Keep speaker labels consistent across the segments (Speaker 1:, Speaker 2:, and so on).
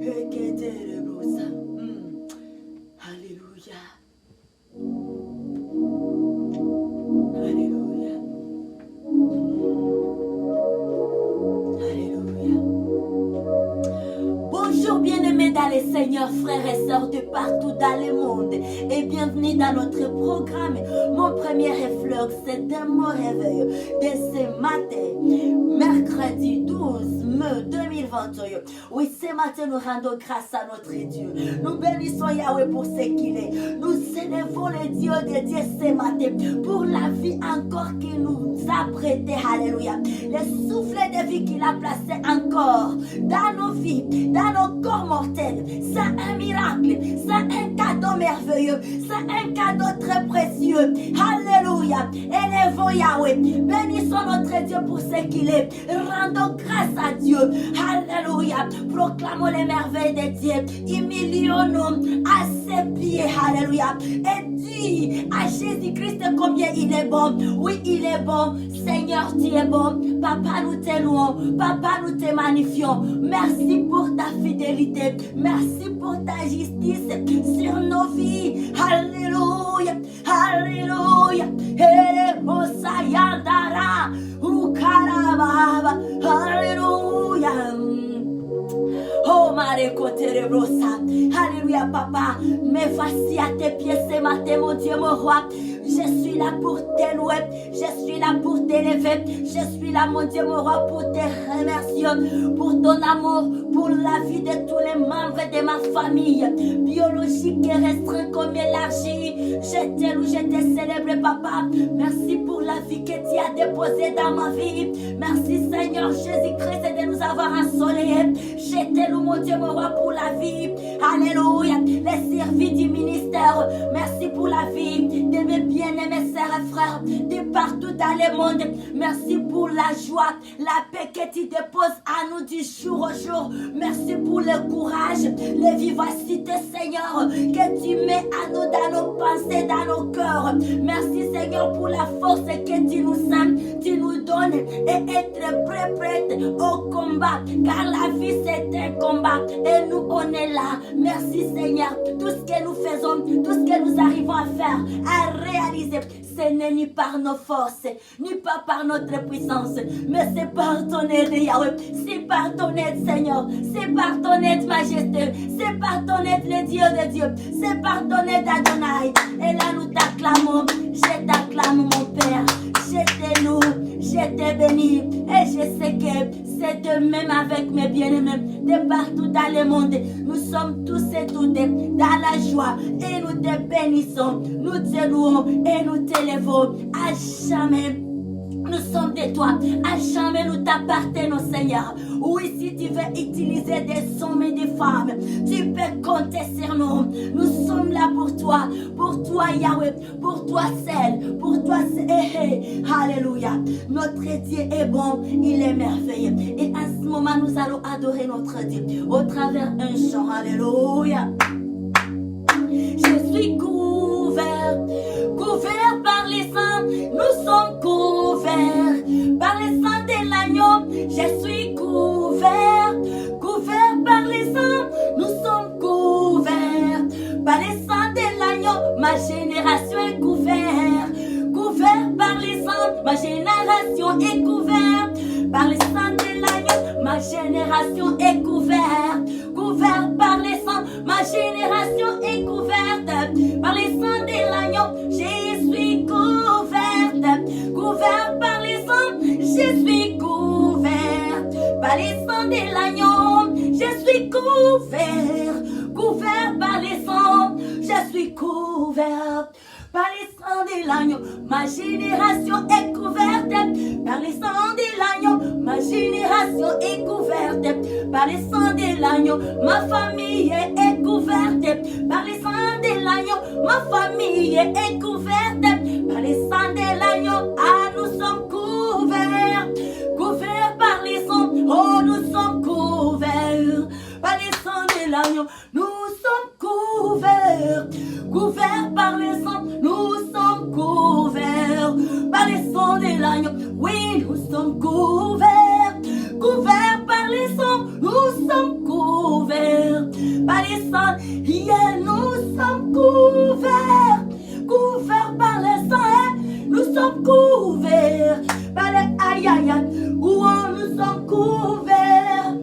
Speaker 1: Eketerebrosa. Alléluia. Alléluia. Alléluia. Bonjour bien-aimés dans les Seigneurs, frères et sœurs de partout dans le monde et bienvenue dans notre programme. Mon premier réflexe, c'est de mon réveil de ce matin, mercredi 12 mai 2021. Oui, ce matin, nous rendons grâce à notre Dieu. Nous bénissons Yahweh pour ce qu'il est. Nous célébrons le Dieu de Dieu ce matin pour la vie encore qu'il nous a prêté. Alléluia. Le souffle de vie qu'il a placé encore dans nos vies, dans nos corps mortels. C'est un miracle, c'est un cadeau merveilleux, c'est un cadeau très précieux. Alléluia. Élevons Yahweh. Bénissons notre Dieu pour ce qu'il est. Rendons grâce à Dieu. Alléluia. Proclamons les merveilles de Dieu. Humilions-nous à ses pieds. Alléluia. Et dis à Jésus-Christ combien il est bon. Oui, il est bon. Seigneur, tu es bon. Papa, nous te louons. Papa, nous te magnifions. Merci pour ta fidélité. Merci pour ta justice sur nos vies. Alléluia. Alléluia. Alléluia. Oh, Marie Coterebrosa. Alléluia, papa. Me voici à tes pieds ce matin, mon Dieu, mon roi. Je suis là pour t'élouer. Je suis là pour t'élever. Je suis là, mon Dieu, mon roi, pour te remercier. Pour ton amour, pour la vie de tous les membres de ma famille. Biologique et restreint comme élargie. Je te loue, je te célèbre, papa. Merci pour la vie que tu as déposée dans ma vie. Merci, Seigneur Jésus-Christ, de nous avoir ensoleillés. Je te loue, mon Dieu, mon roi, pour la vie. Alléluia. Les services du ministère. Merci pour la vie de mes bien-aimés sœurs et frères de partout dans le monde. Merci pour la joie, la paix que tu déposes à nous du jour au jour. Merci pour le courage, la vivacité, Seigneur, que tu mets à nous dans nos pensées, dans nos cœurs. Merci, Seigneur, pour la force que tu nous sens, tu nous donnes et être prête au combat. Car la vie, c'est un combat et nous, on est là. Merci, Seigneur. Tout ce que nous faisons, tout ce que nous arrivons à faire, à réaliser, ce n'est ni par nos forces, ni pas par notre puissance, mais c'est par ton aide, Yahweh. C'est par ton aide, Seigneur. C'est par ton aide, Majesté. C'est par ton aide, le Dieu de Dieu. C'est par ton aide, Adonai. Et là, nous t'acclamons. Je t'acclame, mon Père. Je te loue. Je te bénis. Et je sais que c'est de même avec mes bien-aimés de partout dans le monde. Nous sommes tous et toutes dans la joie et nous te bénissons, nous te louons et nous t'élevons à jamais. Nous sommes de toi, à jamais nous t'appartenons, Seigneur. Oui, si tu veux utiliser des hommes et des femmes, tu peux compter sur nous. Nous sommes là pour toi Yahweh, pour toi seul, pour toi seul. Alléluia. Notre Dieu est bon, il est merveilleux. Et à ce moment, nous allons adorer notre Dieu au travers d'un chant. Alléluia. Je suis couvert par les sangs, nous sommes couverts par les sangs de l'agneau. Je suis couvert par les sangs, nous sommes couverts par les sangs de l'agneau. Ma génération est couverte par les sangs, ma génération est couverte par les sangs de l'agneau. Ma génération est couverte par les sangs, ma génération est couverte par les sangs de l'agneau. Je suis couverte par les sangs, je suis couverte par les sangs de l'agneau. Je suis couvert par les sangs, je suis couvert par les sangs de l'agneau. Ma génération est couverte par les sangs de l'agneau. Ma génération est couverte par les sangs de l'agneau. Ma famille est couverte par les sangs de l'agneau. Ma famille est couverte par les sangs de l'agneau. Ah, nous sommes couverts par les sangs. Oh, nous sommes couverts par les sangs de l'agneau. Nous sommes couverts par les sangs. Nous sommes couverts par les sangs de l'agneau. Oui, nous sommes couverts par les sangs. Nous sommes couverts par les sangs. Yeah, nous sommes couverts, couverts par les sangs. Nous sommes couverts par les aïe aïe aïe. Nous sommes couverts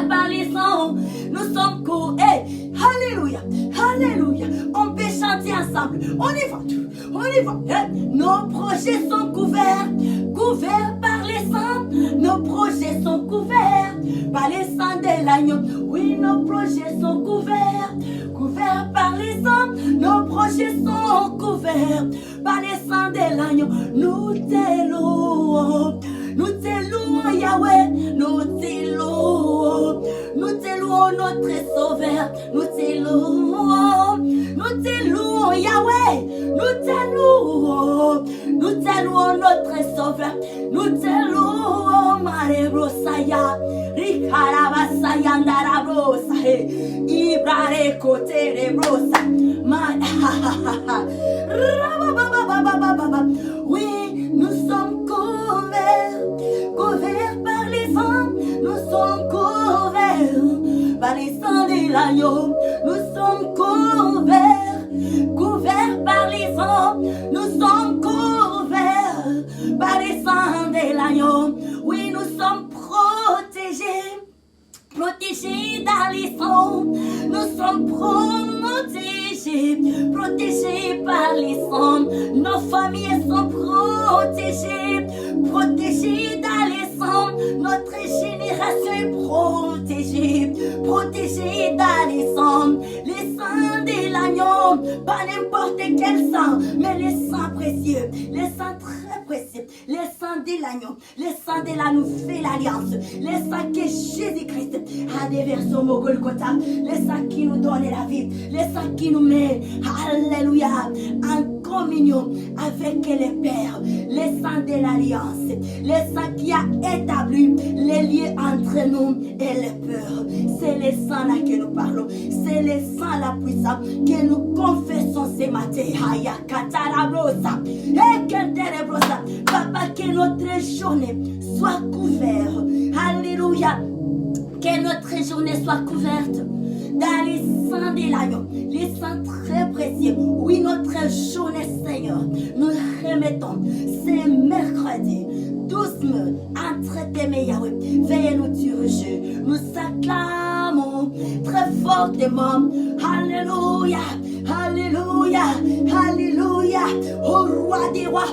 Speaker 1: par les sangs. Nous sommes couverts. Alléluia, alléluia. On peut chanter ensemble. On y va, on y va. Nos projets sont couverts, couverts par les sangs. Nos projets sont couverts par les sangs de l'agneau. Oui, nos projets sont couverts, couverts par les sangs. Nos projets sont couverts par les sangs de l'agneau. Nous te louons Yahweh. Nous te louons notre Sauveur. Nous te louons Yahweh. Nous te louons notre Sauveur. Nous te louons Marebrosaya. Rikarabasaya Ndarabrosa. Ibrare Kotere Brosa. Oui, nous sommes couverts, couverts par les sangs. Nous sommes couverts par les sangs de l'agneau. Nous sommes couverts, couverts par les sangs. Nous sommes couverts par les sangs de l'agneau. Oui, nous sommes protégés, protégés dans les sangs. Nous sommes protégés, protégés par les sangs. Nos familles sont protégées, protégées dans les sangs. Notre génération est protégée, protégée dans les sangs. Les sangs de l'agneau, pas n'importe quel sang, mais les sangs précieux, les sangs très précieux, les sangs de l'agneau, les sangs de la nouvelle alliance, les sangs que Jésus-Christ a déversé au Golgotha, les sangs qui nous donnent la vie, les sangs qui nous mettent, alléluia, en communion avec le Père, les sangs de l'alliance, les sangs qui a établi les liens entre nous et le Père. C'est les sangs là que nous parlons, c'est les sangs la puissance que nous confessons ce matin. Aya katarabrosa, ekenterebrosa. Papa, que notre journée soit couverte. Alléluia. Que notre journée soit couverte dans les sangs de l'agneau, les sangs très précieux. Oui, notre journée, Seigneur, nous remettons ce mercredi 12 mai entre tes mains, Yahweh. Veuillez nous diriger. Nous acclamons très fortement. Alléluia, alléluia, alléluia, au roi des rois.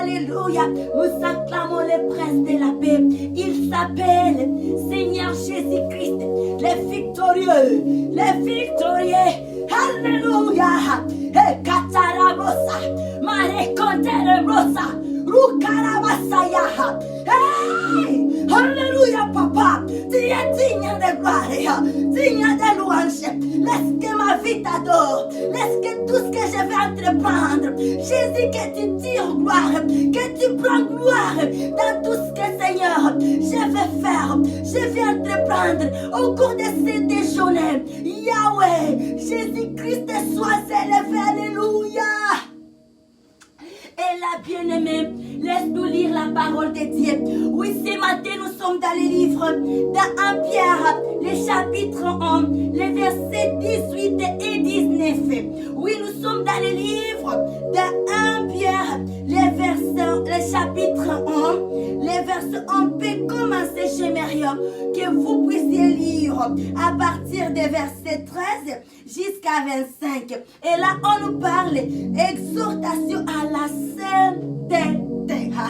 Speaker 1: Alléluia, nous acclamons le prince de la paix. Il s'appelle Seigneur Jésus-Christ, les victorieux, les victorieux. Alléluia, et Katarabosa, Marekonterebrosa, Rukarabasaya. Hey, alléluia, papa, tu es digne de gloire, digne de louange. Laisse que ma vie t'adore, laisse que tout ce que je vais entreprendre, Jésus, que tu tires gloire, que tu prends gloire dans tout ce que, Seigneur, je vais faire, je vais entreprendre au cours de cette journée. Yahweh, Jésus-Christ soit élevé, alléluia. Et la bien-aimée, laisse-nous lire la parole de Dieu. Oui, ce matin, nous sommes dans les livres dans 1 Pierre, le chapitre 1, les versets 18 et 19. Oui, nous sommes dans les livres dans 1 Pierre, le chapitre 1, les versets. On peut commencer, j'aimerais que vous puissiez lire à partir des versets 13 jusqu'à 25. Et là, on nous parle exhortation à la sainteté.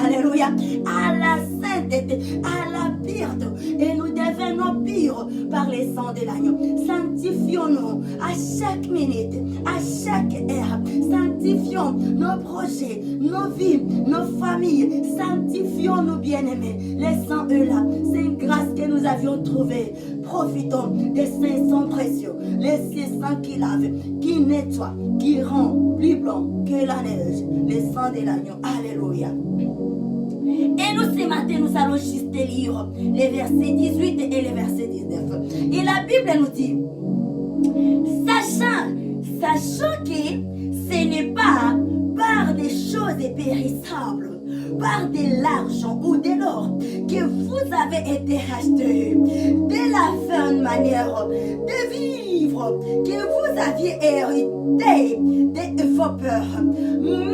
Speaker 1: Alléluia. À la sainteté, à la pureté. Et nous devenons purs par les sangs de l'agneau. Sanctifions-nous à chaque minute, à chaque heure. Sanctifions nos projets, nos vies, nos familles. Sanctifions-nous, bien-aimés. Les sangs, eux là, c'est une grâce que nous avions trouvée. Profitons des saints sangs précieux. Les sangs qui lavent, qui nettoient, qui rend plus blanc que la neige. Les sangs de l'agneau. Alléluia. Et nous, ce matin, nous allons juste lire les versets 18 et les versets 19. Et la Bible nous dit, sachant que ce n'est pas par des choses périssables par de l'argent ou de l'or que vous avez été rachetés de la bonne manière de vivre que vous aviez hérité de vos peurs.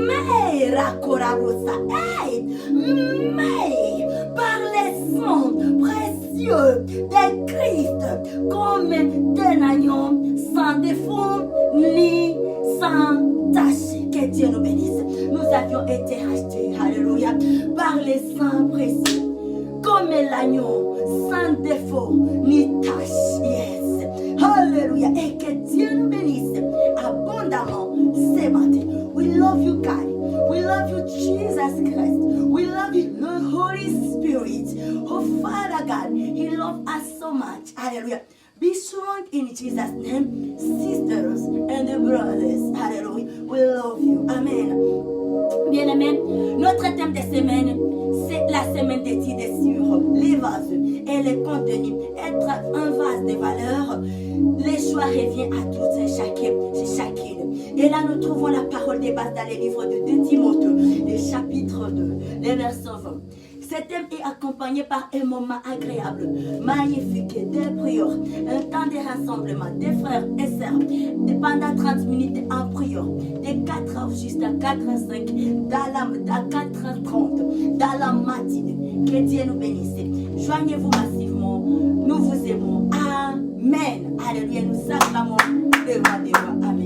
Speaker 1: Mais par les sang précieux de Christ, comme d'un agneau sans défaut ni sans tache. Que Dieu nous bénisse. Nous avions été rachetés, alléluia, par les sangs précieux, comme l'agneau, sans défaut ni tache. Yes. Alléluia. Et que Dieu nous bénisse abondamment ce matin. We love you, God. We love you, Jesus Christ. We love you, Lord Holy Spirit. Oh, Father God, He loves us so much. Hallelujah. Be strong in Jesus' name, sisters and brothers. Hallelujah. We love you. Amen. Bien-aimés, notre thème de semaine, c'est la semaine d'études sur les vases et le contenu. Être un vase de valeur, le choix revient à tous et chacune. Et là, nous trouvons la parole de base dans le livre de 2 Timothée, le chapitre 2, le verset 20. Ce thème est accompagné par un moment agréable, magnifique, de prière, un temps de rassemblement des frères et sœurs, pendant 30 minutes en prière, de 4h jusqu'à 4h05, à 4h30, dans la matinée. Que Dieu nous bénisse. Joignez-vous massivement, nous vous aimons. Amen. Alléluia, nous acclamons le roi des rois. Amen.